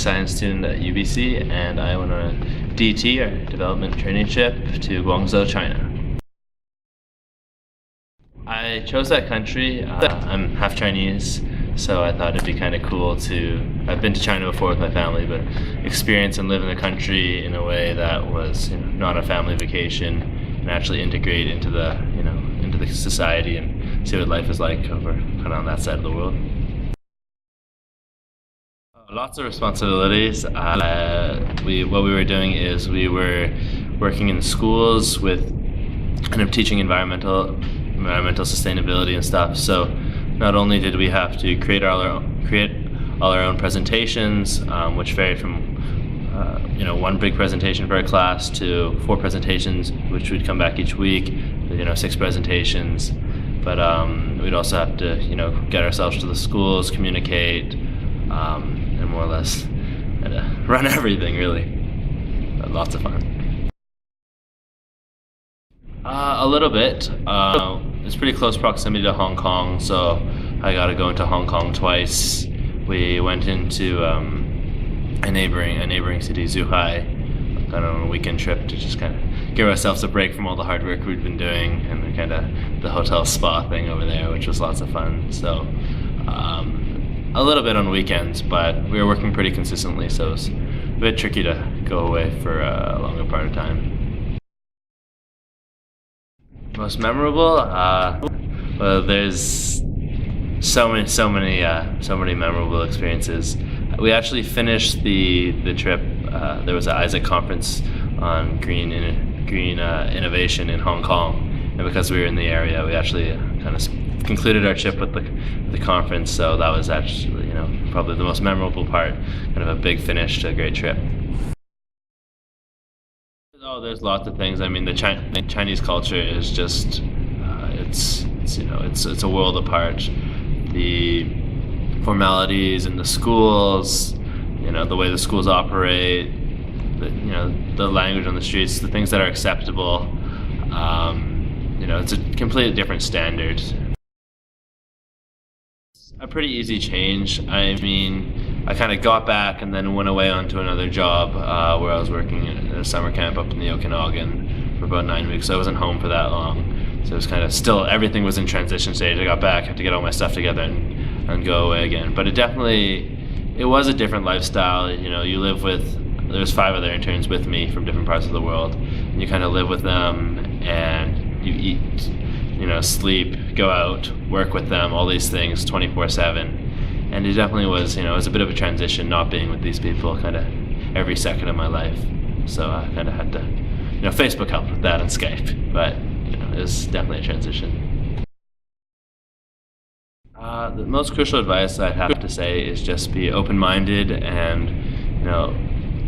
science student at UBC, and I went on a DT, or Development Traineeship, to Guangzhou, China. I chose that country. I'm half Chinese, so I thought it'd be kind of cool to, I've been to China before with my family, but experience and live in the country in a way that was, not a family vacation, and actually integrate into the, into the society and see what life is like over kind of on that side of the world. Lots of responsibilities. What we were doing is we were working in schools with kind of teaching environmental sustainability and stuff. So not only did we have to create all our own presentations, which varied from one big presentation for a class to 4 presentations, which would come back each week, 6 presentations. But we'd also have to get ourselves to the schools, communicate, and more or less run everything, really. But lots of fun. A little bit. It's pretty close proximity to Hong Kong, so I got to go into Hong Kong twice. We went into a neighboring city, Zhuhai, kind of on a weekend trip to just kind of give ourselves a break from all the hard work we'd been doing, and kind of the hotel spa thing over there, which was lots of fun. So a little bit on weekends, but we were working pretty consistently, so it was a bit tricky to go away for a longer part of time. Most memorable? Well, there's so many memorable experiences. We actually finished the trip. There was an AIESEC conference on green innovation in Hong Kong, and because we were in the area, we actually kind of concluded our trip with the conference. So that was actually probably the most memorable part. Kind of a big finish to a great trip. Oh, there's lots of things. I mean, the Chinese culture is just it's a world apart. The formalities in the schools, the way the schools operate, the language on the streets, the things that are acceptable. It's a completely different standard. A pretty easy change. I mean, I kind of got back and then went away onto another job where I was working in a summer camp up in the Okanagan for about 9 weeks. So I wasn't home for that long. So it was kind of still, everything was in transition stage. I got back, had to get all my stuff together and go away again. But it was a different lifestyle. You live with, there's 5 other interns with me from different parts of the world. And you kind of live with them, and you eat, sleep, go out, work with them, all these things 24/7. And it definitely was, it was a bit of a transition not being with these people kind of every second of my life. So I kind of had to, Facebook helped with that and Skype, but it was definitely a transition. The most crucial advice I'd have to say is just be open-minded and,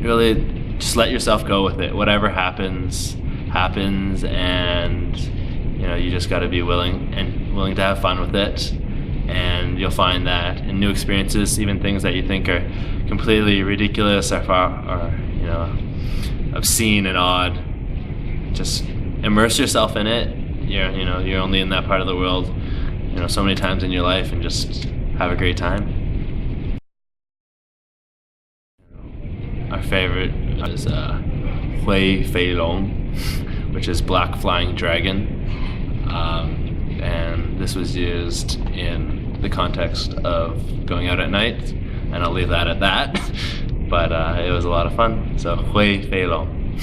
really just let yourself go with it. Whatever happens, and you just got to be willing to have fun with it. And you'll find that in new experiences, even things that you think are completely ridiculous or obscene and odd, just immerse yourself in it. You're only in that part of the world, so many times in your life, and just have a great time. Our favorite is Hui Fei Long, which is black flying dragon. And this was used in the context of going out at night, and I'll leave that at that. But it was a lot of fun. So Hui Fei Long.